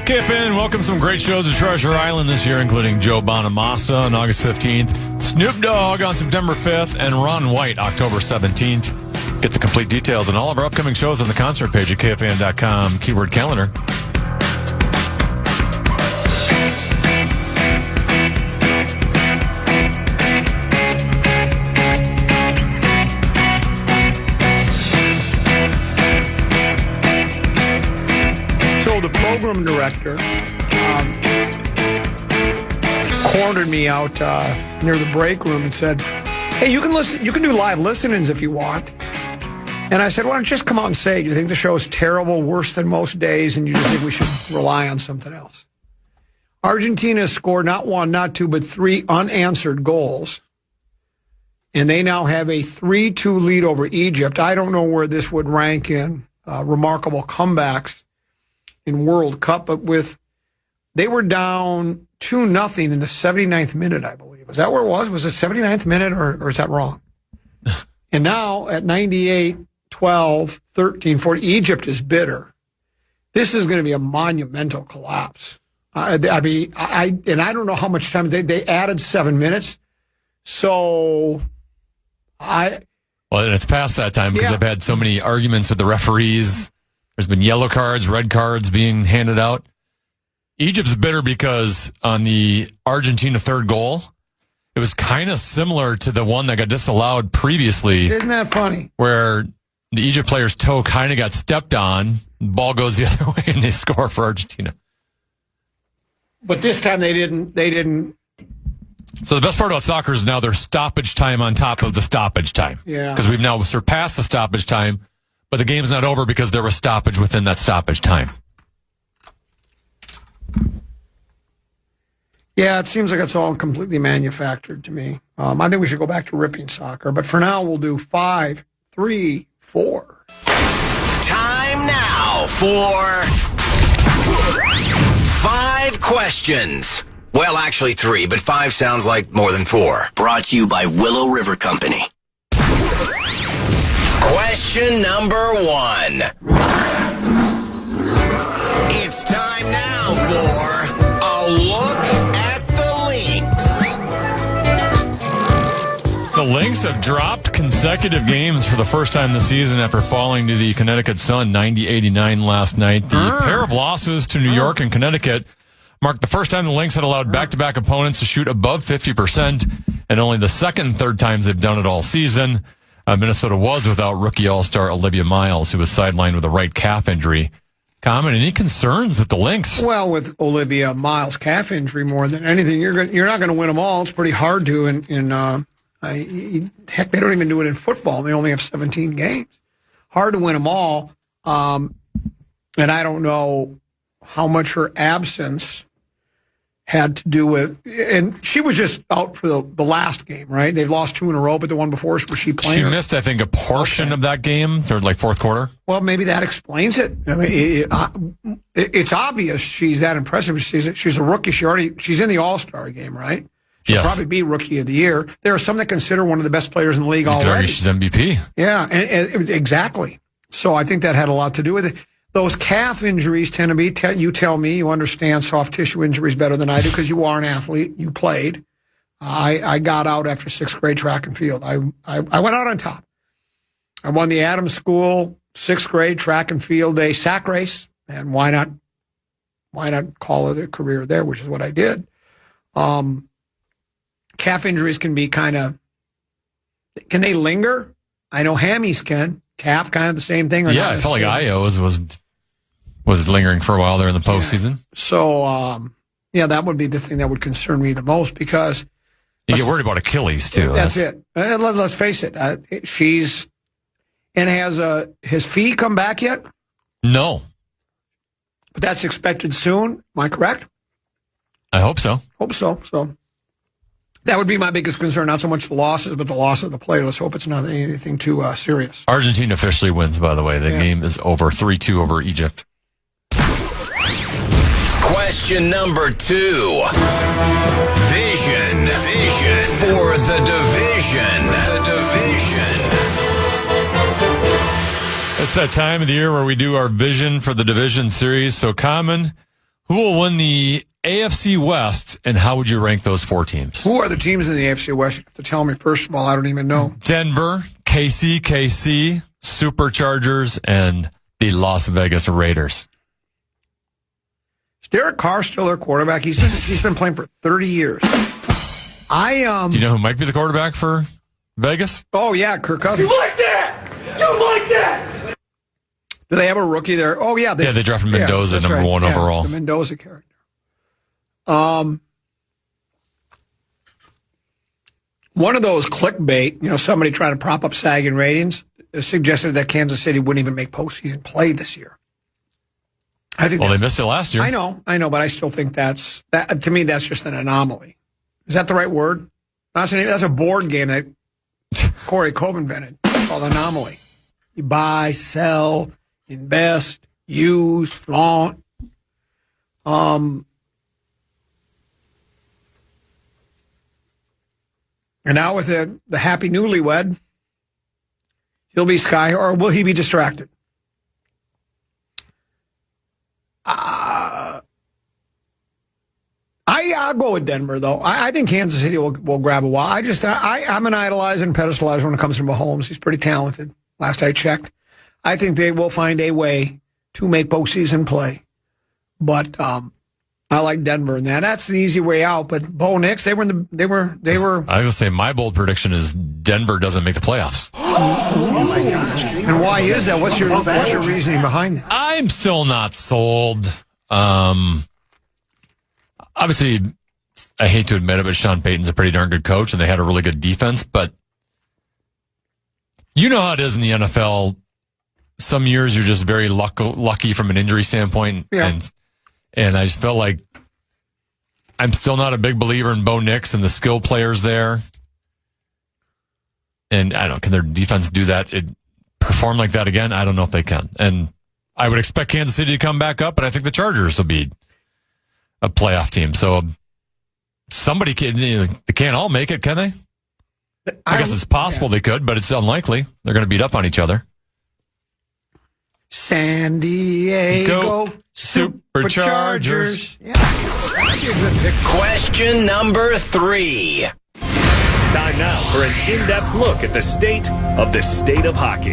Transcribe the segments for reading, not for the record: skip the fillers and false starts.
KFAN, welcome some great shows to Treasure Island this year, including Joe Bonamassa on August 15th, Snoop Dogg on September 5th, and Ron White October 17th. Get the complete details on all of our upcoming shows on the concert page at KFAN.com, keyword calendar. Program director cornered me out near the break room and said, "Hey, you can do live listenings if you want." And I said, "Why don't you just come out and say, do you think the show is terrible, worse than most days, and you just think we should rely on something else?" Argentina scored not one, not two, but three unanswered goals, and they now have a 3-2 lead over Egypt. I don't know where this would rank in remarkable comebacks in World Cup, but they were down 2-0 in the 79th minute, I believe. Is that where it was? Was it 79th minute, or is that wrong? And now at 98, 12, 13, 40, Egypt is bitter. This is going to be a monumental collapse. I don't know how much time they added 7 minutes. So well, and it's past that time because they've had so many arguments with the referees. There's been yellow cards, red cards being handed out. Egypt's bitter because on the Argentina third goal, it was kind of similar to the one that got disallowed previously. Isn't that funny? Where the Egypt player's toe kind of got stepped on, the ball goes the other way, and they score for Argentina. But this time they didn't. So the best part about soccer is now there's stoppage time on top of the stoppage time. Yeah. Because we've now surpassed the stoppage time. But the game's not over because there was stoppage within that stoppage time. Yeah, it seems like it's all completely manufactured to me. I think we should go back to ripping soccer. But for now, we'll do 5, 3, 4. Time now for 5 questions. Well, actually 3, but 5 sounds like more than 4. Brought to you by Willow River Company. Question number 1. It's time now for a look at the Lynx. The Lynx have dropped consecutive games for the first time this season after falling to the Connecticut Sun 90-89 last night. The pair of losses to New York and Connecticut marked the first time the Lynx had allowed back-to-back opponents to shoot above 50%, and only the second and third times they've done it all season. Minnesota was without rookie all-star Olivia Miles, who was sidelined with a right calf injury. Common, any concerns with the Lynx? Well, with Olivia Miles' calf injury, more than anything, you're not going to win them all. It's pretty hard to. Heck, they don't even do it in football. They only have 17 games. Hard to win them all. And I don't know how much her absence had to do with, and she was just out for the last game, right? They've lost 2 in a row, but the one before, was she playing? She missed, I think, a portion of that game, or like fourth quarter. Well, maybe that explains it. I mean, it's obvious she's that impressive. She's a rookie. She's in the All-Star game, right? She'll probably be Rookie of the Year. There are some that consider one of the best players in the league already. She's MVP. Yeah, and exactly. So I think that had a lot to do with it. Those calf injuries tend to be, you tell me, you understand soft tissue injuries better than I do because you are an athlete. You played. I got out after 6th grade track and field. I went out on top. I won the Adams School 6th grade track and field day sack race, and why not call it a career there, which is what I did. Calf injuries can be can they linger? I know hammies can. Calf, kind of the same thing. Yeah, I felt like Io was lingering for a while there in the postseason. Yeah. So, that would be the thing that would concern me the most because you get worried about Achilles too. That's it. Let's face it. Has Fee come back yet? No, but that's expected soon. Am I correct? I hope so. So that would be my biggest concern. Not so much the losses, but the loss of the player. Let's hope it's not anything too serious. Argentina officially wins, by the way. The game is over 3-2 over Egypt. Question number 2. Vision for the division. It's that time of the year where we do our Vision for the Division series. So, Common, Who will win the AFC West, and how would you rank those 4 teams? Who are the teams in the AFC West? You have to tell me, first of all. I don't even know. Denver, KC, Superchargers, and the Las Vegas Raiders. Is Derek Carr still their quarterback? He's been playing for 30 years. Do you know who might be the quarterback for Vegas? Oh, yeah, Kirk Cousins. You like that? Do they have a rookie there? Oh, yeah. They drafted Mendoza, that's number 1 overall. The Mendoza character. One of those clickbait, somebody trying to prop up sagging ratings, suggested that Kansas City wouldn't even make postseason play this year. I think they missed it last year. I know, but I still think to me, that's just an anomaly. Is that the right word? That's a board game that Corey Cove invented called Anomaly. You buy, sell, invest, use, flaunt. And now with the happy newlywed, he'll be sky, or will he be distracted? I'll go with Denver, though. I think Kansas City will grab a while. I'm an idolizer and pedestalizer when it comes to Mahomes. He's pretty talented, last I checked. I think they will find a way to make postseason play. But I like Denver in that. That's the easy way out. But Bo Nix, they were. I was going to say, my bold prediction is Denver doesn't make the playoffs. Oh my gosh! And why is that? What's your reasoning behind that? I'm still not sold. Obviously, I hate to admit it, but Sean Payton's a pretty darn good coach, and they had a really good defense. But you know how it is in the NFL. Some years you're just very lucky from an injury standpoint. Yeah. And I just felt like I'm still not a big believer in Bo Nix and the skill players there. And I don't know, can their defense do that? Perform like that again? I don't know if they can. And I would expect Kansas City to come back up, but I think the Chargers will be a playoff team. So somebody they can't all make it, can they? I guess it's possible they could, but it's unlikely. They're going to beat up on each other. San Diego Superchargers. Yeah. Question number 3. Time now for an in-depth look at the state of hockey.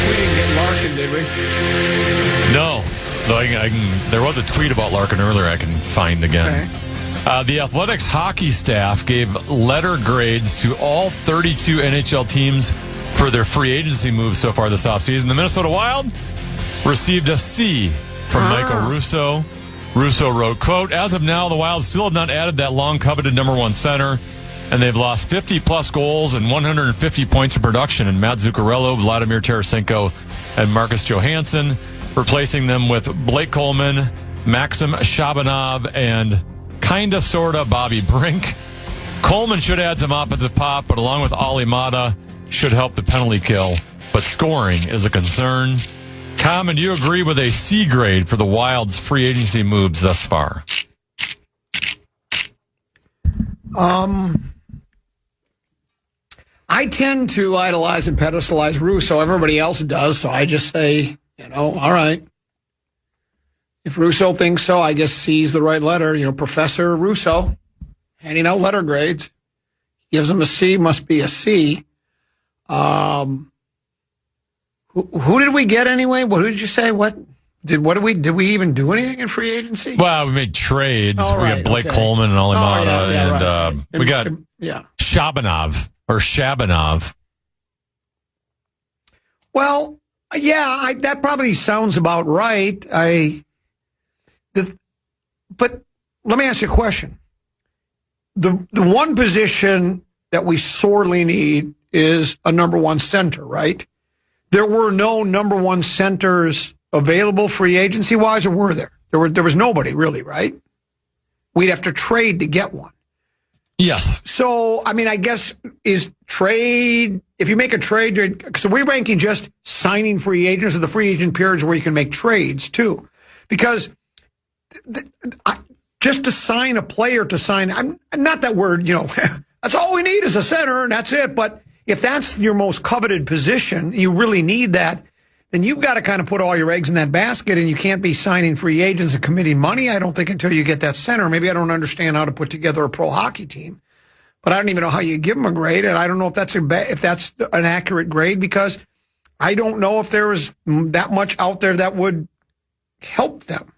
We didn't get Larkin, did we? No. Though there was a tweet about Larkin earlier I can find again. Okay. The Athletics hockey staff gave letter grades to all 32 NHL teams for their free agency moves so far this offseason. The Minnesota Wild received a C from Michael Russo. Russo wrote, quote, "As of now, the Wild still have not added that long-coveted number 1 center, and they've lost 50-plus goals and 150 points of production in Matt Zuccarello, Vladimir Tarasenko, and Marcus Johansson, replacing them with Blake Coleman, Maxim Shabanov, and kinda, sorta, Bobby Brink. Coleman should add some offensive pop, but along with Ali Mata, should help the penalty kill. But scoring is a concern. Common, do you agree with a C grade for the Wild's free agency moves thus far? I tend to idolize and pedestalize Russo. Everybody else does, so I just say, all right. If Russo thinks so, I guess C's the right letter. Professor Russo, handing out letter grades. Gives them a C, must be a C. Who did we get anyway? What did you say? Did we even do anything in free agency? Well, we made trades. Oh, we got Blake Coleman and Ali Mata, right. We got Shabanov. Well, yeah, that probably sounds about right. But let me ask you a question. The one position that we sorely need is a number 1 center, right? There were no number 1 centers available free agency-wise, or were there? There was nobody really, right? We'd have to trade to get one. Yes. So, I guess if you make a trade, so we're ranking just signing free agents or the free agent periods where you can make trades too. Because just to sign a player I'm not that word, that's all we need is a center, and that's it. But if that's your most coveted position, you really need that, then you've got to kind of put all your eggs in that basket, and you can't be signing free agents and committing money, I don't think, until you get that center. Maybe I don't understand how to put together a pro hockey team, but I don't even know how you give them a grade, and I don't know if that's an accurate grade, because I don't know if there is that much out there that would help them.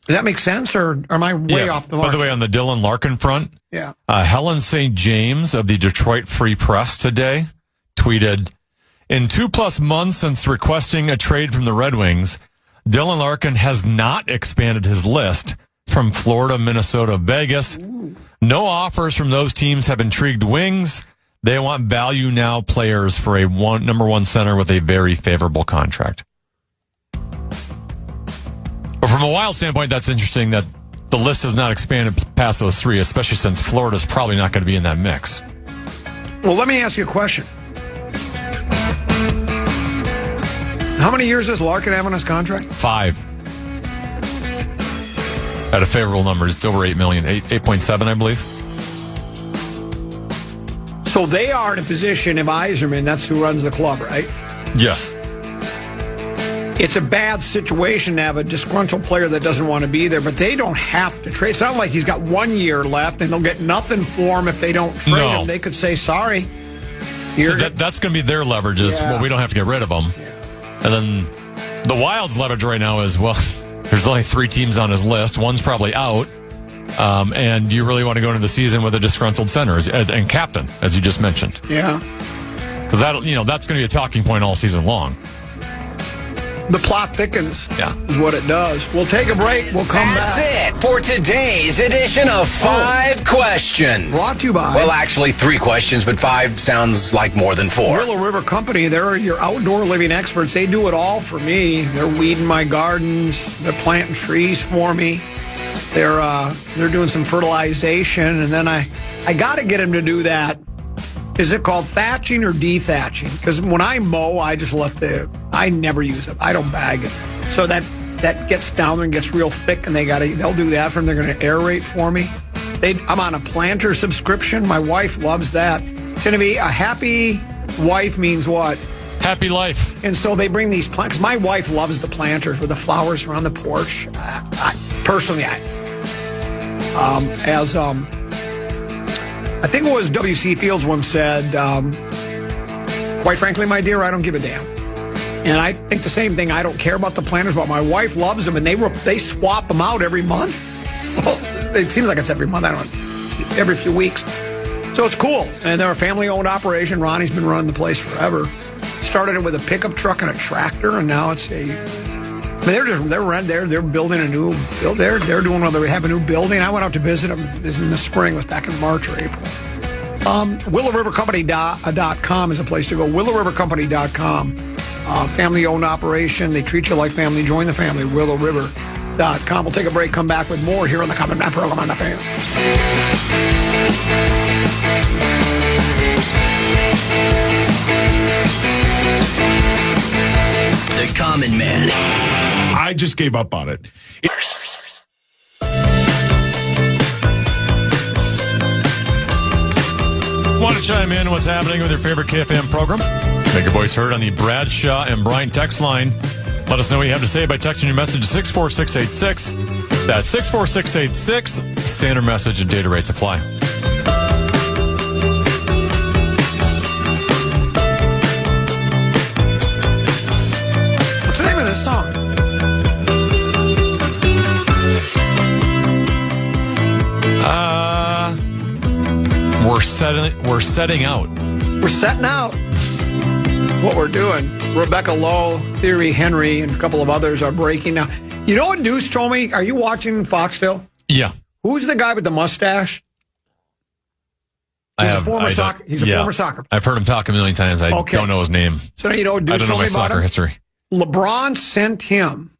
Does that make sense, or am I way off the mark? By the way, on the Dylan Larkin front, Helen St. James of the Detroit Free Press today tweeted, in 2+ months since requesting a trade from the Red Wings, Dylan Larkin has not expanded his list from Florida, Minnesota, Vegas. Ooh. No offers from those teams have intrigued Wings. They want value now players for a number one center with a very favorable contract. But from a Wild standpoint, that's interesting that the list has not expanded past those three, especially since Florida's probably not going to be in that mix. Well, let me ask you a question. How many years does Larkin have on his contract? 5. At a favorable number. It's over $8 million. 8.7, I believe. So they are in a position, if Yzerman, that's who runs the club, right? Yes. It's a bad situation to have a disgruntled player that doesn't want to be there, but they don't have to trade. It's not like he's got 1 year left and they'll get nothing for him if they don't trade him. They could say, sorry. So that's going to be their leverage is, well, we don't have to get rid of him. Yeah. And then the Wild's leverage right now is, well, there's only 3 teams on his list. One's probably out. And you really want to go into the season with a disgruntled center and captain, as you just mentioned. Yeah. Because that's going to be a talking point all season long. The plot thickens, is what it does. We'll take a break. We'll come back. That's it for today's edition of 5 Questions. Brought to you by... Well, actually, 3 questions, but 5 sounds like more than 4. Willow River Company, they're your outdoor living experts. They do it all for me. They're weeding my gardens. They're planting trees for me. They're doing some fertilization, and then I got to get them to do that. Is it called thatching or dethatching? Because when I mow, I just I never use it. I don't bag it. So that gets down there and gets real thick, and they'll do that for them. They're going to aerate for me. I'm on a planter subscription. My wife loves that. It's going to be a happy wife means what? Happy life. And so they bring these plants. My wife loves the planters with the flowers around the porch. I think it was W.C. Fields once said, quite frankly, my dear, I don't give a damn. And I think the same thing. I don't care about the planters, but my wife loves them, and they swap them out every month. So it seems like it's every month. I don't know, every few weeks. So it's cool. And they're a family-owned operation. Ronnie's been running the place forever. Started it with a pickup truck and a tractor, and now it's they're building a new build. They're doing they have a new building. I went out to visit them in the spring. It was back in March or April. WillowRiverCompany.com is a place to go. WillowRiverCompany.com. Family-owned operation. They treat you like family. Join the family. WillowRiver.com. We'll take a break. Come back with more here on the Common Man program on the Fan. The Common Man. I just gave up on it. Want to chime in what's happening with your favorite KFAN program? Make your voice heard on the Bradshaw and Bryant text line. Let us know what you have to say by texting your message to 64686. That's 64686. Standard message and data rates apply. What's the name of this song? We're setting out. We're setting out. That's what we're doing. Rebecca Lowe, Thierry Henry, and a couple of others are breaking now. You know what Deuce told me? Are you watching Foxville? Yeah. Who's the guy with the mustache? He's a former soccer player. I've heard him talk a million times. I don't know his name. So you know what Deuce I don't know my soccer history. LeBron sent him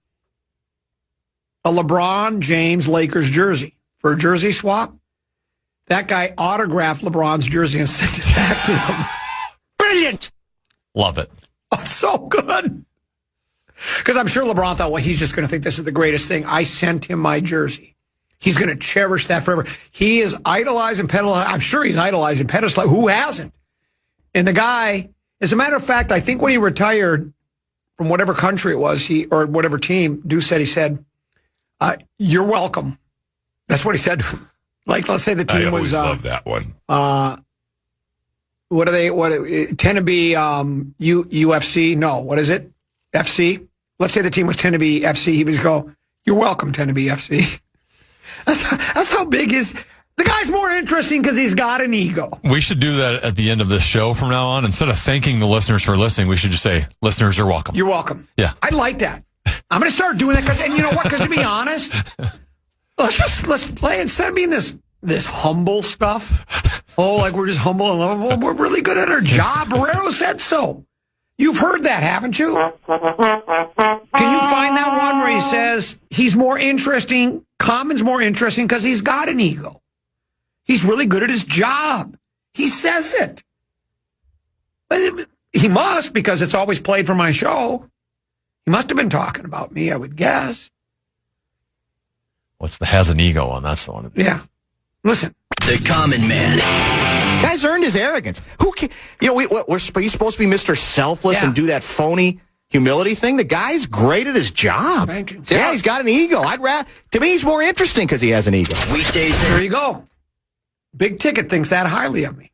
a LeBron James Lakers jersey for a jersey swap. That guy autographed LeBron's jersey and sent it back to him. Brilliant. Love it. Oh, so good. Because I'm sure LeBron thought, well, he's just going to think this is the greatest thing. I sent him my jersey. He's going to cherish that forever. He is idolized and pedestalized. I'm sure he's idolized and pedestalized. Who hasn't? And the guy, as a matter of fact, I think when he retired from whatever country it was, or whatever team, Deuce said, he said, "You're welcome." That's what he said. Like, let's say the team I always was. love that one. What are they? Tend to be UFC? No, what is it? FC? Let's say the team was tend to be FC. He would just go, "You're welcome, tend to be FC." That's how big his. The guy's more interesting because he's got an ego. We should do that at the end of this show from now on. Instead of thanking the listeners for listening, we should just say, listeners are welcome. You're welcome. Yeah. I like that. I'm going to start doing that and you know what? Because to be honest, let's play instead of being this humble stuff. Oh, like we're just humble and lovable. We're really good at our job. Barrero said so. You've heard that, haven't you? Can you find that one where he says he's more interesting? Common's more interesting because he's got an ego. He's really good at his job. He says it. He must, because it's always played for my show. He must have been talking about me, I would guess. What's the has an ego on? That's the one. Yeah. Listen. The Common Man. Guy's earned his arrogance. Who can, he's supposed to be Mr. Selfless and do that phony humility thing. The guy's great at his job. Thank you. Yeah, he's got an ego. To me, he's more interesting because he has an ego. Weekdays. There you go. Big Ticket thinks that highly of me.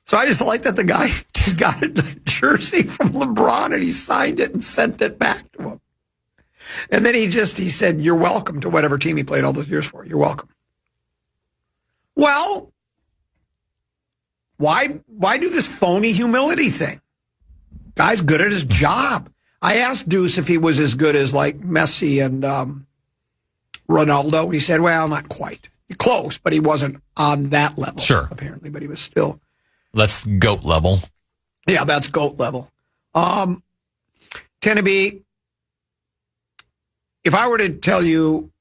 So I just like that the guy got a jersey from LeBron and he signed it and sent it back to him. And then he said, "You're welcome" to whatever team he played all those years for. You're welcome. Well, why do this phony humility thing? Guy's good at his job. I asked Deuce if he was as good as like Messi and Ronaldo. He said, well, not quite. Close, but he wasn't on that level. Sure. Apparently, but he was still. That's GOAT level. Yeah, that's GOAT level. Tend to be, if I were to tell you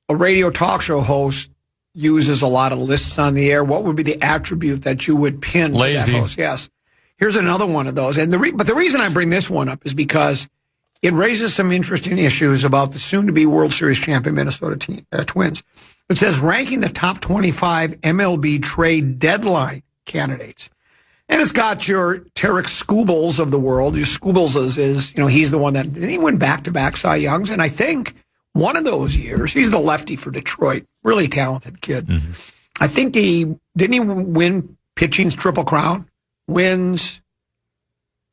a radio talk show host uses a lot of lists on the air, what would be the attribute that you would pin Lazy. to that host? Yes. Here's another one of those. And but the reason I bring this one up is because it raises some interesting issues about the soon-to-be World Series champion Minnesota Twins. It says ranking the top 25 MLB trade deadline candidates. And it's got your Tarek Skubals of the world. Your Skubals is he's the one that, didn't he win back-to-back Cy Youngs? And I think one of those years, he's the lefty for Detroit. Really talented kid. Mm-hmm. I think didn't he win pitching's Triple Crown? Wins,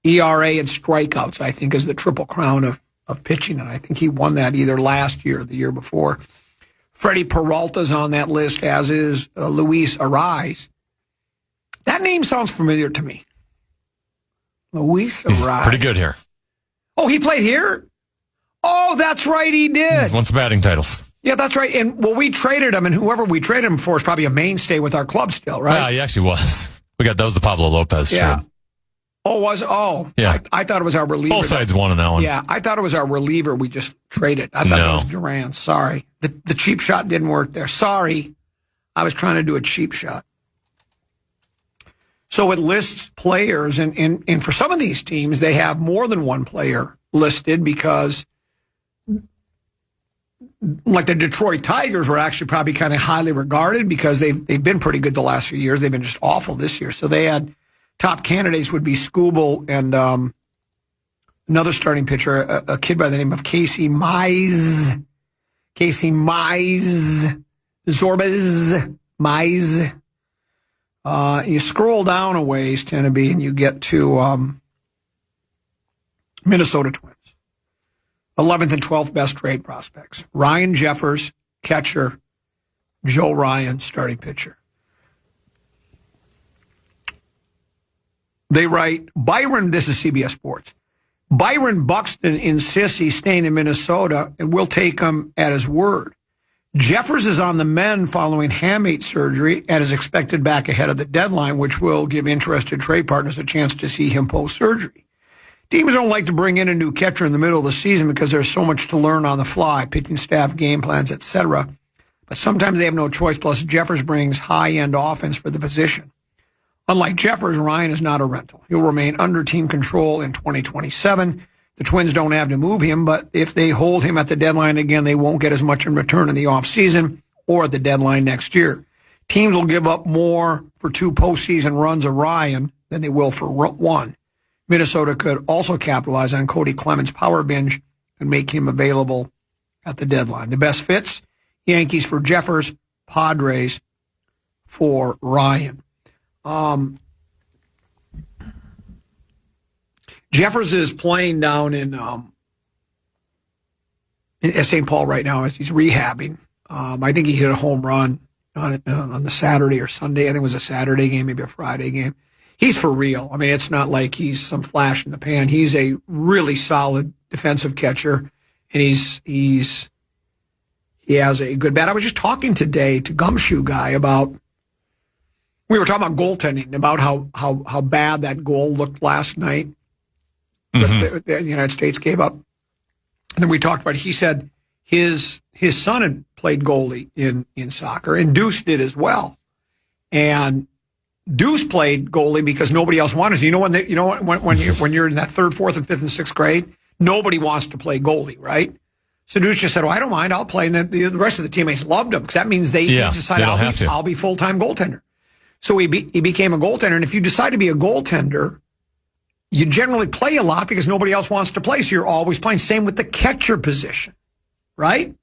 ERA, and strikeouts, I think, is the Triple Crown of pitching. And I think he won that either last year or the year before. Freddie Peralta's on that list, as is Luis Arraez. That name sounds familiar to me. Luis Arraez. He's pretty good here. Oh, he played here? Oh, that's right, he did. He won some batting titles. Yeah, that's right. And, we traded him, and whoever we traded him for is probably a mainstay with our club still, right? Yeah, he actually was. That was the Pablo Lopez trade. Oh, yeah. I thought it was our reliever. Both sides won on that one. Yeah, I thought it was our reliever we just traded. I thought it was Duran. Sorry. The cheap shot didn't work there. Sorry. I was trying to do a cheap shot. So it lists players, and for some of these teams, they have more than one player listed because, like the Detroit Tigers were actually probably kind of highly regarded because they've been pretty good the last few years. They've been just awful this year. So they had top candidates would be Skubal and another starting pitcher, a kid by the name of Casey Mize. You scroll down a ways, Tennessee, and you get to Minnesota Twins. 11th and 12th best trade prospects. Ryan Jeffers, catcher. Joe Ryan, starting pitcher. They write, this is CBS Sports. Byron Buxton insists he's staying in Minnesota, and we'll take him at his word. Jeffers is on the mend following hamate surgery and is expected back ahead of the deadline, which will give interested trade partners a chance to see him post-surgery. Teams don't like to bring in a new catcher in the middle of the season because there's so much to learn on the fly, pitching staff, game plans, etc. But sometimes they have no choice, plus Jeffers brings high-end offense for the position. Unlike Jeffers, Ryan is not a rental. He'll remain under team control in 2027. The Twins don't have to move him, but if they hold him at the deadline again, they won't get as much in return in the offseason or at the deadline next year. Teams will give up more for 2 postseason runs of Ryan than they will for 1. Minnesota could also capitalize on Cody Clemens' power binge and make him available at the deadline. The best fits, Yankees for Jeffers, Padres for Ryan. Jeffers is playing down in St. Paul right now as he's rehabbing. I think he hit a home run on the Saturday or Sunday. I think it was a Saturday game, maybe a Friday game. He's for real. I mean, it's not like he's some flash in the pan. He's a really solid defensive catcher, and he has a good bat. I was just talking today to Gumshoe Guy about, we were talking about goaltending, about how bad that goal looked last night. The United States gave up. And then we talked about it. He said his son had played goalie in soccer, and Deuce did as well. And Deuce played goalie because nobody else wanted to. When you're in that 3rd, 4th, and 5th and 6th grade, nobody wants to play goalie, right? So Deuce just said, "Oh, I don't mind. I'll play." And then the rest of the teammates loved him because that means they decided I'll be full-time goaltender. So he became a goaltender. And if you decide to be a goaltender, you generally play a lot because nobody else wants to play, so you're always playing. Same with the catcher position, right?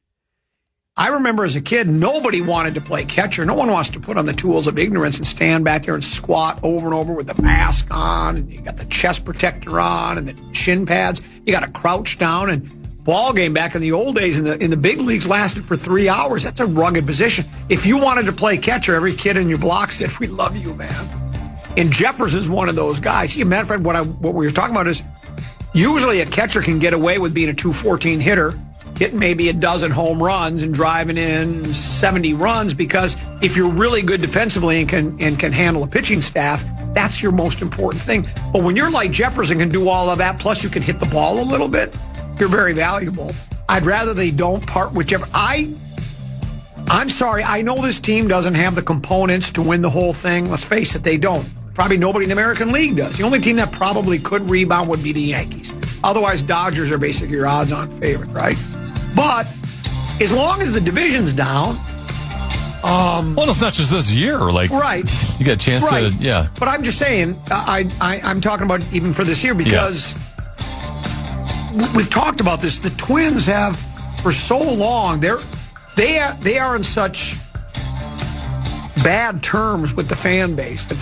I remember as a kid, nobody wanted to play catcher. No one wants to put on the tools of ignorance and stand back there and squat over and over with the mask on, and you got the chest protector on and the shin pads. You got to crouch down, and ball game back in the old days in the big leagues lasted for 3 hours. That's a rugged position. If you wanted to play catcher, every kid in your block said, "We love you, man." And Jeffers is one of those guys. Matter of fact, what we were talking about is usually a catcher can get away with being a .214 hitter, hitting maybe a dozen home runs and driving in 70 runs, because if you're really good defensively and can handle a pitching staff, that's your most important thing. But when you're like Jeffers and can do all of that, plus you can hit the ball a little bit, you're very valuable. I'd rather they don't part with Jeffers. I'm sorry, I know this team doesn't have the components to win the whole thing. Let's face it, they don't. Probably nobody in the American League does. The only team that probably could rebound would be the Yankees. Otherwise, Dodgers are basically your odds-on favorite, right? But as long as the division's down... well, it's not just this year. Right. You get a chance to... Yeah. But I'm just saying, I'm talking about even for this year, because we've talked about this. The Twins have, for so long, they are in such bad terms with the fan base that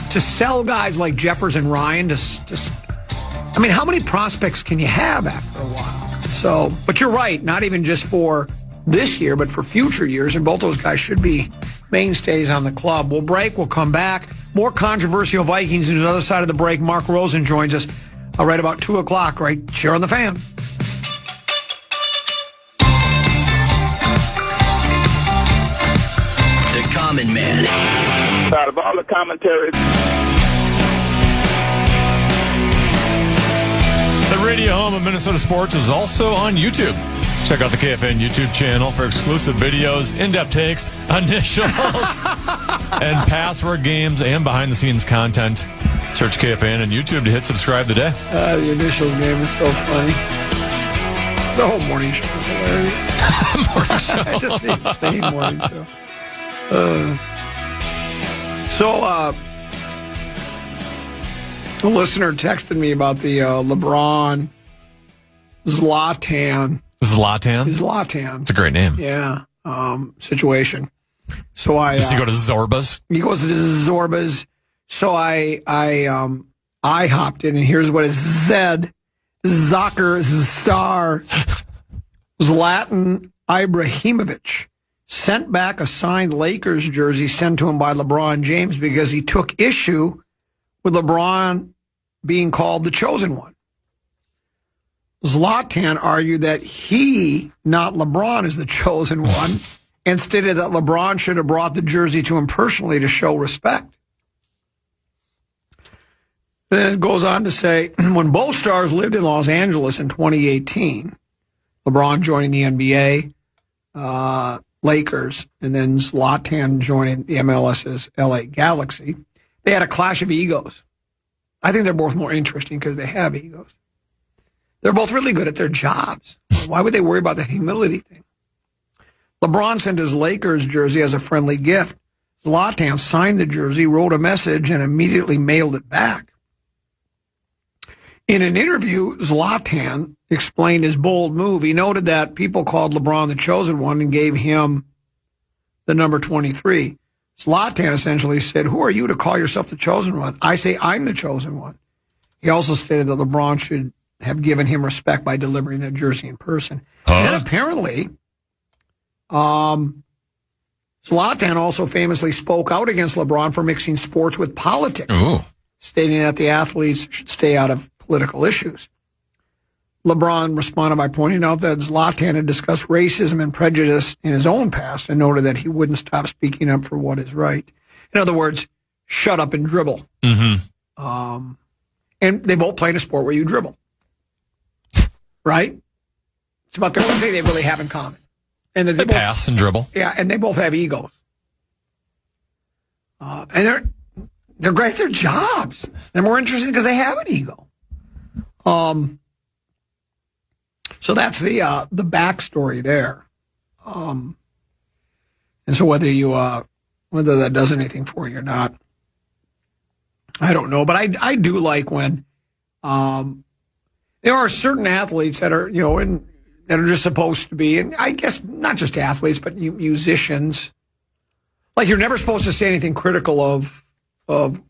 to sell guys like Jeffers and Ryan I mean, how many prospects can you have after a while? So, but you're right, not even just for this year, but for future years, and both those guys should be mainstays on the club. We'll break, we'll come back. More controversial Vikings news on the other side of the break. Mark Rosen joins us right about 2 o'clock, right here on The Fan. Common Man. Out of all the commentaries. The radio home of Minnesota sports is also on YouTube. Check out the KFAN YouTube channel for exclusive videos, in-depth takes, initials, and password games, and behind-the-scenes content. Search KFAN on YouTube to hit subscribe today. The initials game is so funny. The whole morning show is hilarious. Morning show. I just see the same morning show. A listener texted me about the LeBron Zlatan. Zlatan? It's a great name. Yeah. Situation. So does he go to Zorba's? He goes to Zorba's. So I hopped in, and here's what it said. Star Zlatan Ibrahimovic sent back a signed Lakers jersey sent to him by LeBron James because he took issue with LeBron being called the chosen one. Zlatan argued that he, not LeBron, is the chosen one, and stated that LeBron should have brought the jersey to him personally to show respect. Then it goes on to say, when both stars lived in Los Angeles in 2018, LeBron joining the NBA, Lakers, and then Zlatan joining the MLS's LA Galaxy, they had a clash of egos. I think they're both more interesting because they have egos. They're both really good at their jobs. Why would they worry about the humility thing? LeBron sent his Lakers jersey as a friendly gift. Zlatan signed the jersey, wrote a message, and immediately mailed it back. In an interview, Zlatan explained his bold move. He noted that people called LeBron the chosen one and gave him the number 23. Zlatan essentially said, "Who are you to call yourself the chosen one? I say I'm the chosen one." He also stated that LeBron should have given him respect by delivering the jersey in person. And apparently, Zlatan also famously spoke out against LeBron for mixing sports with politics, stating that the athletes should stay out of political issues. LeBron responded by pointing out that Zlatan had discussed racism and prejudice in his own past and noted that he wouldn't stop speaking up for what is right. In other words, shut up and dribble. Mm-hmm. And they both play in a sport where you dribble. Right? It's about the only thing they really have in common. And they pass and dribble. Yeah, and they both have egos. And they're great at their jobs. They're more interesting because they have an ego. So that's the backstory there. And so whether that does anything for you or not, I don't know. But I do like when there are certain athletes that are, that are just supposed to be, and I guess not just athletes, but musicians. Like you're never supposed to say anything critical of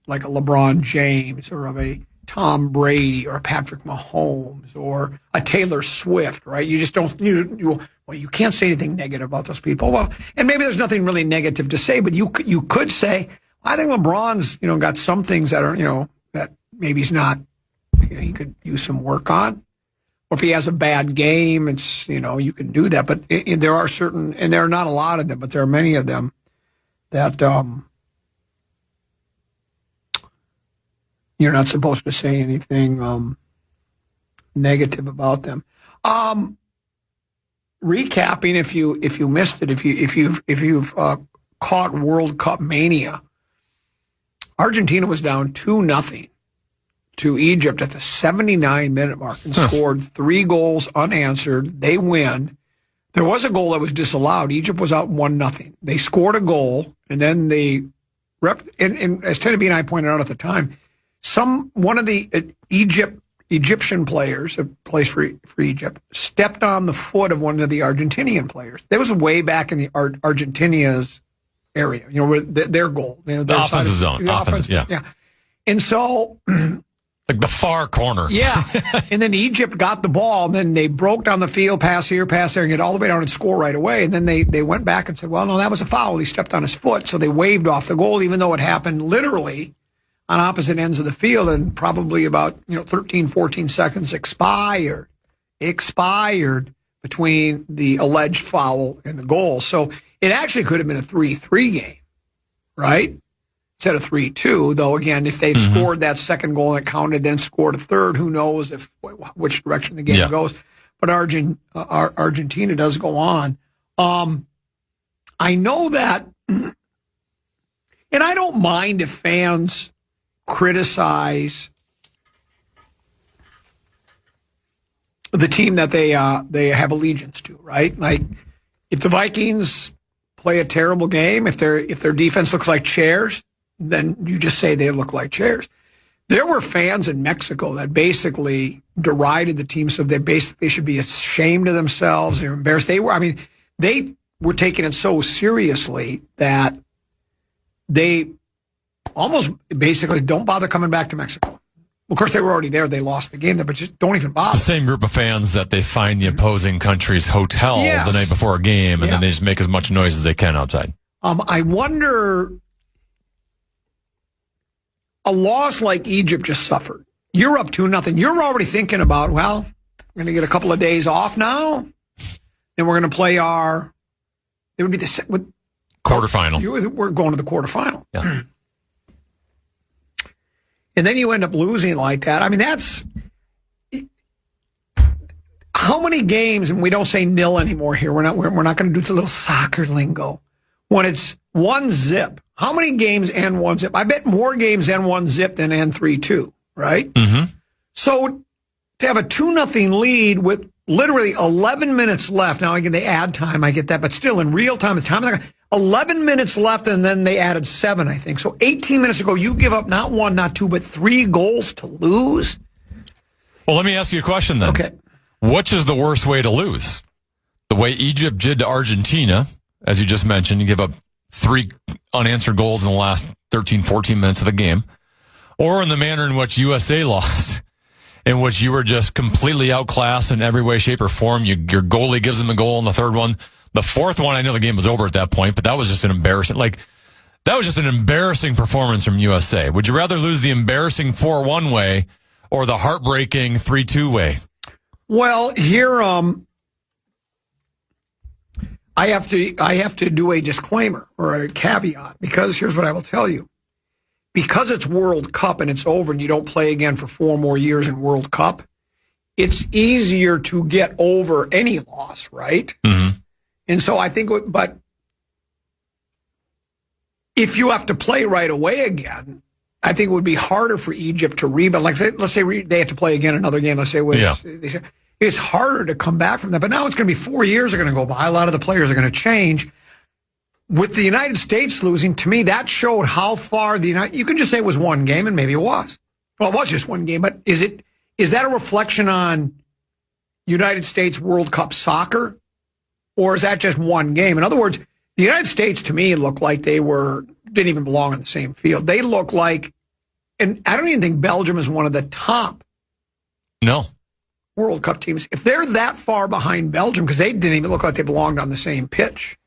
like a LeBron James or of a Tom Brady or a Patrick Mahomes or a Taylor Swift, right? You just don't, you can't say anything negative about those people. Well, and maybe there's nothing really negative to say, but you could say, I think LeBron's, got some things that are, that maybe he's not, he could use some work on. Or if he has a bad game, it's, you can do that. But there are certain, and there are not a lot of them, but there are many of them that you're not supposed to say anything negative about them. Recapping, if you missed it, if you've caught World Cup mania, Argentina was down 2-0 to Egypt at the 79-minute mark and scored 3 goals unanswered. They win. There was a goal that was disallowed. Egypt was out 1-0. They scored a goal, and then and as Teddy B and I pointed out at the time, one of the Egyptian players that plays for Egypt stepped on the foot of one of the Argentinian players. That was way back in the Argentina's area, where their goal. The offensive zone. Yeah. And so... like the far corner. Yeah. And then Egypt got the ball, and then they broke down the field, pass here, and get all the way down and score right away. And then they went back and said, well, no, that was a foul. He stepped on his foot. So they waved off the goal, even though it happened literally on opposite ends of the field, and probably about 13, 14 seconds expired between the alleged foul and the goal. So it actually could have been a 3-3 game, right? Instead of 3-2, though, again, if they'd scored that second goal and it counted, then scored a third, who knows which direction the game goes. But Argentina does go on. I know that, and I don't mind if fans criticize the team that they have allegiance to, right? Like if the Vikings play a terrible game, if their defense looks like chairs, then you just say they look like chairs. There were fans in Mexico that basically derided the team, so they should be ashamed of themselves. They're embarrassed. They were taking it so seriously that they almost basically don't bother coming back to Mexico. Of course, they were already there. They lost the game there, but just don't even bother. It's the same group of fans that they find the opposing country's hotel the night before a game, and then they just make as much noise as they can outside. I wonder... A loss like Egypt just suffered. You're up 2-0. You're already thinking about, well, we're going to get a couple of days off now. Then we're going to play it would be the quarterfinal. We're going to the quarterfinal. Yeah. And then you end up losing like that. I mean, that's how many games, and we don't say nil anymore here. We're not going to do the little soccer lingo. When it's 1-0, how many games end 1-0? I bet more games end 1-0 than end 3-2, right? Mm-hmm. So to have a 2-0 lead with literally 11 minutes left. Now, again, they add time. I get that. But still, in real time, the time 11 minutes left, and then they added 7, I think. So 18 minutes ago, you give up not 1, not 2, but 3 goals to lose? Well, let me ask you a question then. Okay. Which is the worst way to lose? The way Egypt did to Argentina, as you just mentioned, you give up 3 unanswered goals in the last 13, 14 minutes of the game, or in the manner in which USA lost, in which you were just completely outclassed in every way, shape, or form. Your goalie gives them a goal in the third one. The fourth one, I know the game was over at that point, but that was just an embarrassing, performance from USA. Would you rather lose the embarrassing 4-1 way or the heartbreaking 3-2 way? Well, here, I have to do a disclaimer or a caveat, because here's what I will tell you. Because it's World Cup and it's over and you don't play again for 4 more years in World Cup, it's easier to get over any loss, right? Mm-hmm. And so I think, but if you have to play right away again, I think it would be harder for Egypt to rebound. Like, let's say they have to play again another game. Let's say it's harder to come back from that. But now it's going to be 4 years are going to go by. A lot of the players are going to change. With the United States losing, to me, that showed how far you can just say it was one game, and maybe it was. Well, it was just one game, but is that a reflection on United States World Cup soccer, or is that just one game? In other words, the United States, to me, looked like they didn't even belong on the same field. They look like, and I don't even think Belgium is one of the top World Cup teams. If they're that far behind Belgium, because they didn't even look like they belonged on the same pitch.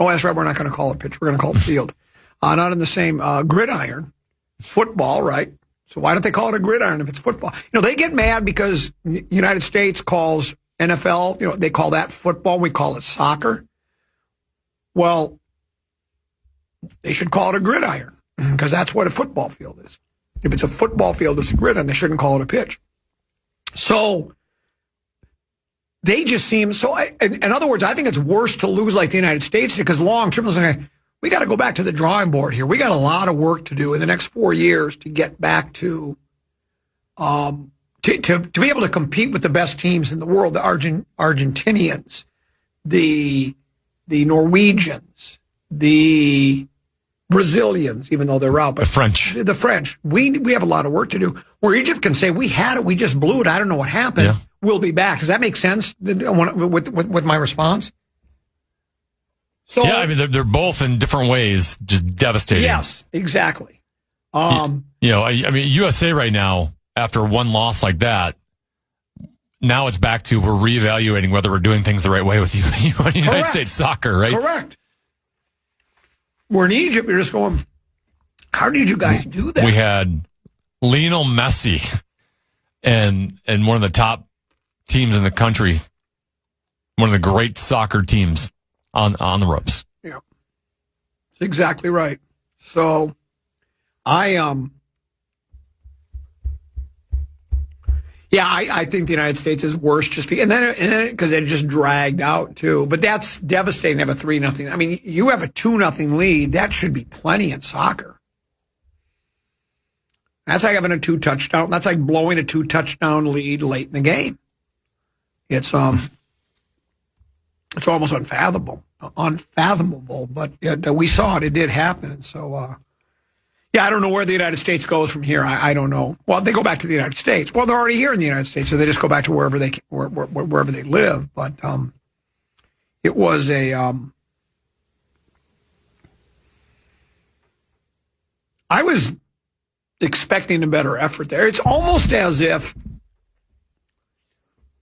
Oh, that's right. We're not going to call it pitch. We're going to call it field. Not in the same gridiron. Football, right? So why don't they call it a gridiron if it's football? They get mad because the United States calls NFL, they call that football. We call it soccer. Well, they should call it a gridiron because that's what a football field is. If it's a football field, it's a gridiron. They shouldn't call it a pitch. So they just seem in other words, I think it's worse to lose like the United States because long term, we got to go back to the drawing board here. We got a lot of work to do in the next 4 years to get back to be able to compete with the best teams in the world, the Argentinians, the Norwegians, the Brazilians, even though they're out, but the French. We have a lot of work to do. Where Egypt can say we had it, we just blew it. I don't know what happened. Yeah. We'll be back. Does that make sense with my response? So yeah, I mean they're both in different ways just devastating. Yes, exactly. I mean USA right now, after one loss like that, now it's back to we're reevaluating whether we're doing things the right way with United States soccer, right? Correct. We're in Egypt. You're just going, how did you guys do that? We had Lionel Messi and one of the top teams in the country, one of the great soccer teams on the ropes. Yeah, that's exactly right. So I think the United States is worse just because, and then because it just dragged out too. But that's devastating to have a 3-0. I mean, you have a 2-0 lead. That should be plenty in soccer. That's like having a 2-touchdown. That's like blowing a 2-touchdown lead late in the game. It's almost unfathomable. But we saw it. It did happen. And so. Yeah, I don't know where the United States goes from here. I don't know. Well, they go back to the United States. Well, they're already here in the United States, so they just go back to wherever they live. But it was I was expecting a better effort there. It's almost as if,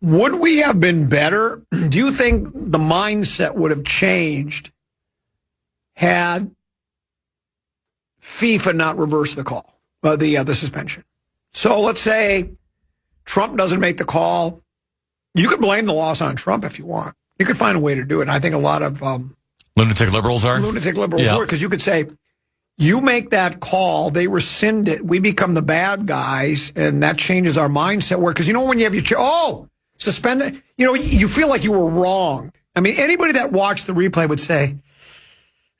would we have been better? Do you think the mindset would have changed had FIFA not reverse the call, the suspension? So let's say Trump doesn't make the call. You could blame the loss on Trump if you want. You could find a way to do it. And I think a lot of lunatic liberals are. Because you could say, you make that call, they rescind it, we become the bad guys, and that changes our mindset. Because when you have your suspend it, you feel like you were wronged. I mean, anybody that watched the replay would say,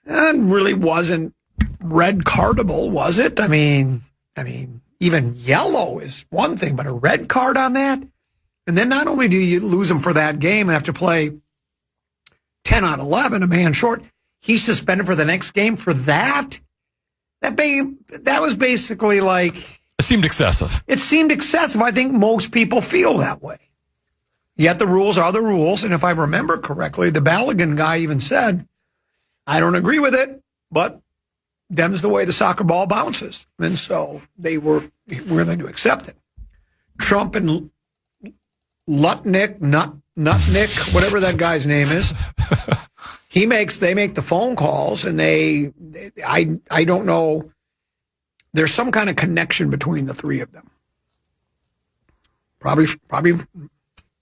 it really wasn't red cardable, was it? I mean, even yellow is one thing, but a red card on that? And then not only do you lose him for that game and have to play 10 on 11, a man short, he's suspended for the next game for that. That was basically like... It seemed excessive. It seemed excessive. I think most people feel that way. Yet the rules are the rules. And if I remember correctly, the Balogun guy even said, I don't agree with it, but them's the way the soccer ball bounces. And so they were willing to accept it. Trump and Nutnick, whatever that guy's name is, they make the phone calls, and I don't know, there's some kind of connection between the three of them. Probably,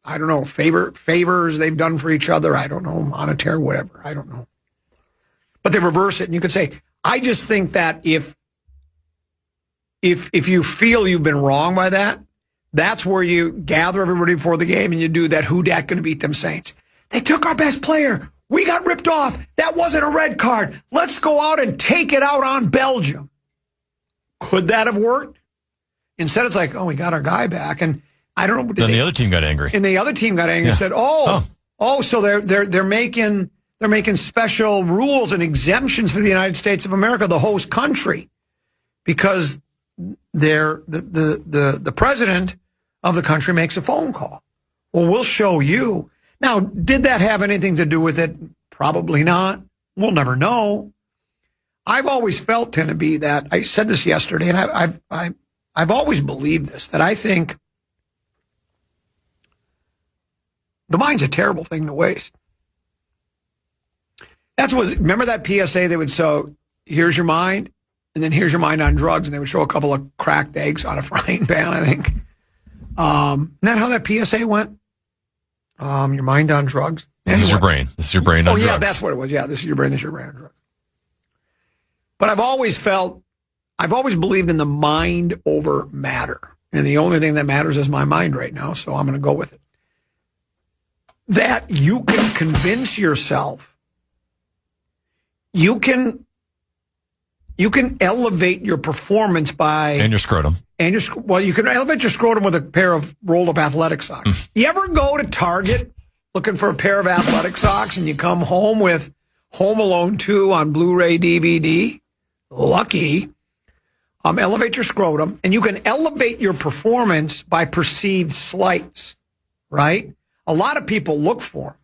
I don't know, favors they've done for each other. I don't know, monetary, whatever. I don't know. But they reverse it, and you could say, I just think that if you feel you've been wrong by that, that's where you gather everybody before the game and you do that who dat going to beat them Saints. They took our best player. We got ripped off. That wasn't a red card. Let's go out and take it out on Belgium. Could that have worked? Instead, it's like, oh, we got our guy back. And I don't know. Then the other team got angry. And the other team got angry and said, so they're making special rules and exemptions for the United States of America, the host country, because the president of the country makes a phone call. Well, we'll show you. Now, did that have anything to do with it? Probably not. We'll never know. I've always felt, Tennessee, that I said this yesterday, and I've always believed this, that I think the mind's a terrible thing to waste. Remember that PSA they would show, here's your mind, and then here's your mind on drugs, and they would show a couple of cracked eggs on a frying pan, I think. Isn't that how that PSA went? Your mind on drugs? This is your brain. This is your brain on drugs. Oh, yeah, that's what it was. Yeah, this is your brain on drugs. But I've always believed in the mind over matter. And the only thing that matters is my mind right now, so I'm going to go with it. That you can convince yourself, you can elevate your performance by... And your scrotum. You can elevate your scrotum with a pair of rolled-up athletic socks. You ever go to Target looking for a pair of athletic socks and you come home with Home Alone 2 on Blu-ray DVD? Lucky. Elevate your scrotum. And you can elevate your performance by perceived slights, right? A lot of people look for them.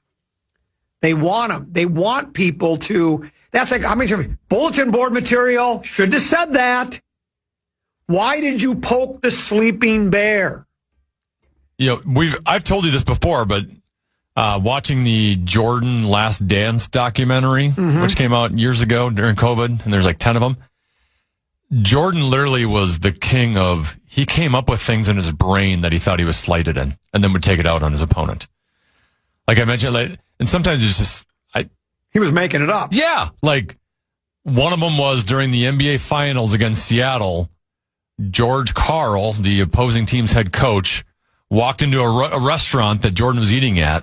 They want them. They want people to... That's like, how many times? Bulletin board material, should have said that. Why did you poke the sleeping bear? I've told you this before, but watching the Jordan Last Dance documentary, which came out years ago during COVID, and there's like 10 of them. Jordan literally was the king of, he came up with things in his brain that he thought he was slighted in, and then would take it out on his opponent. Like I mentioned, and sometimes it's just, he was making it up. Yeah. Like one of them was during the NBA Finals against Seattle, George Karl, the opposing team's head coach, walked into a restaurant that Jordan was eating at,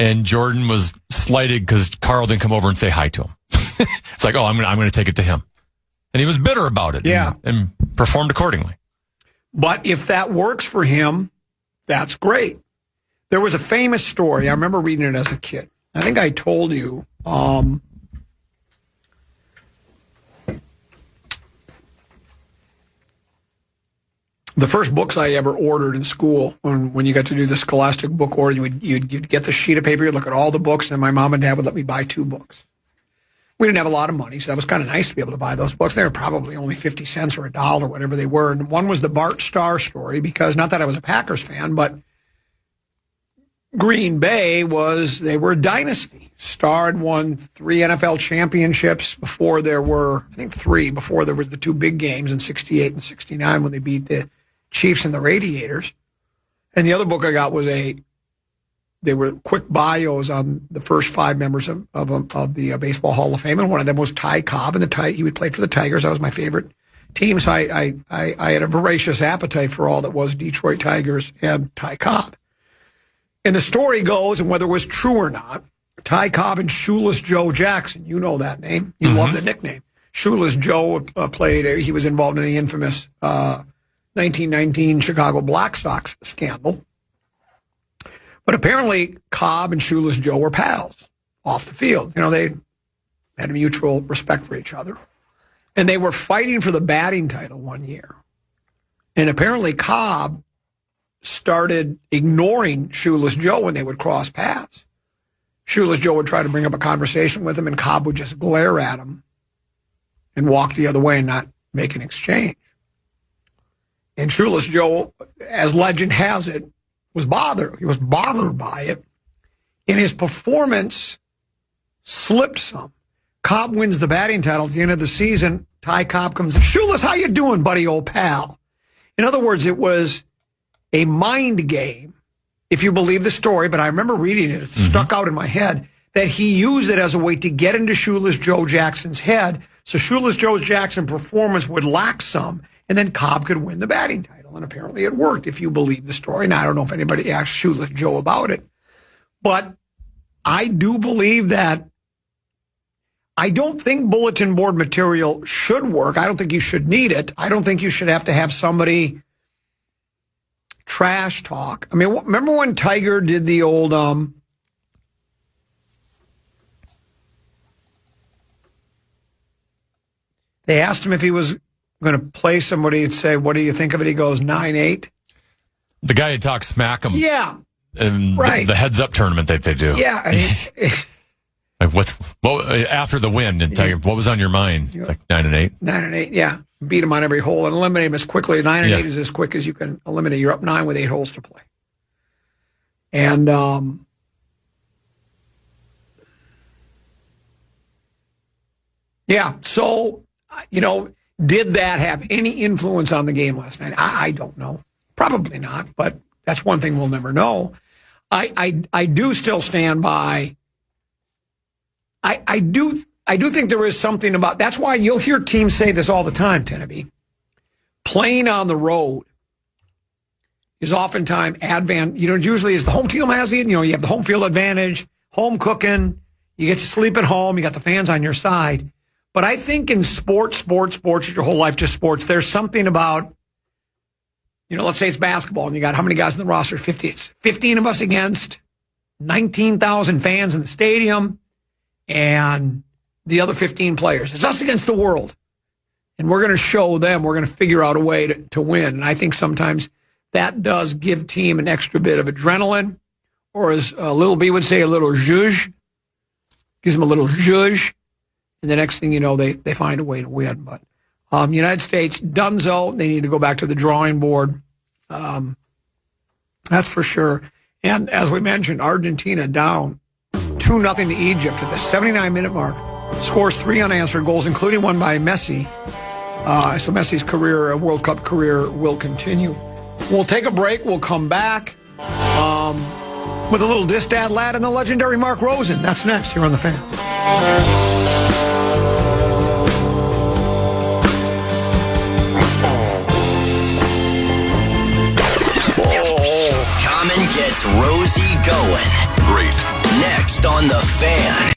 and Jordan was slighted because Karl didn't come over and say hi to him. It's like, I'm going to take it to him. And he was bitter about it. Yeah. And performed accordingly. But if that works for him, that's great. There was a famous story. I remember reading it as a kid. I think I told you. The first books I ever ordered in school, when you got to do the scholastic book order, you'd get the sheet of paper, you'd look at all the books, and my mom and dad would let me buy 2 books. We didn't have a lot of money, so that was kind of nice to be able to buy those books. They were probably only 50 cents or $1, whatever they were. And one was the Bart Starr story, because not that I was a Packers fan, but Green Bay they were a dynasty. Starr had won 3 NFL championships before there were, I think 3, before there was the 2 big games in 68 and 69 when they beat the Chiefs and the Radiators. And the other book I got was they were quick bios on the first 5 members of the Baseball Hall of Fame. And one of them was Ty Cobb, and he would play for the Tigers. That was my favorite team. So I had a voracious appetite for all that was Detroit Tigers and Ty Cobb. And the story goes, and whether it was true or not, Ty Cobb and Shoeless Joe Jackson, you know that name. You love the nickname. Shoeless Joe he was involved in the infamous 1919 Chicago Black Sox scandal. But apparently, Cobb and Shoeless Joe were pals off the field. They had a mutual respect for each other. And they were fighting for the batting title one year. And apparently, Cobb started ignoring Shoeless Joe when they would cross paths. Shoeless Joe would try to bring up a conversation with him, and Cobb would just glare at him and walk the other way and not make an exchange. And Shoeless Joe, as legend has it, was bothered. He was bothered by it. And his performance slipped some. Cobb wins the batting title at the end of the season. Ty Cobb comes, Shoeless, how you doing, buddy, old pal? In other words, it was a mind game, if you believe the story, but I remember reading it. It stuck out in my head that he used it as a way to get into Shoeless Joe Jackson's head, so Shoeless Joe Jackson's performance would lack some, and then Cobb could win the batting title. And apparently it worked, if you believe the story. Now, I don't know if anybody asked Shoeless Joe about it, but I do believe that. I don't think bulletin board material should work. I don't think you should need it. I don't think you should have to have somebody trash talk. I mean, remember when Tiger did the old they asked him if he was going to play somebody, he'd say, what do you think of it? He goes, 9-8. The guy who talks smack him. Yeah. And right. The heads-up tournament that they do. Yeah. I mean, like after the win, and tell you, what was on your mind? It's like 9-8. 9-8, yeah. Beat him on every hole and eliminate him as quickly. 9-8 is as quick as you can eliminate. You're up 9 with 8 holes to play. And so, did that have any influence on the game last night? I don't know. Probably not, but that's one thing we'll never know. I do still stand by. I do think there is something about, that's why you'll hear teams say this all the time, Tenneby. Playing on the road is oftentimes usually is the home team has it, you have the home field advantage, home cooking, you get to sleep at home, you got the fans on your side. But I think in sports, your whole life just sports, there's something about, let's say it's basketball and you got how many guys in the roster? 50. It's 15 of us against 19,000 fans in the stadium. And the other 15 players. It's us against the world. And we're going to show them, we're going to figure out a way to win. And I think sometimes that does give team an extra bit of adrenaline, or as Lil B would say, a little zhuzh. Gives them a little zhuzh. And the next thing you know, they find a way to win. But United States, donezo. They need to go back to the drawing board. That's for sure. And as we mentioned, Argentina down 2-0 to Egypt at the 79-minute mark. Scores 3 unanswered goals, including one by Messi. So Messi's World Cup career will continue. We'll take a break. We'll come back with a little Distad Lad and the legendary Mark Rosen. That's next here on The Fan. Common gets Rosie going. Great. Next on The Fan.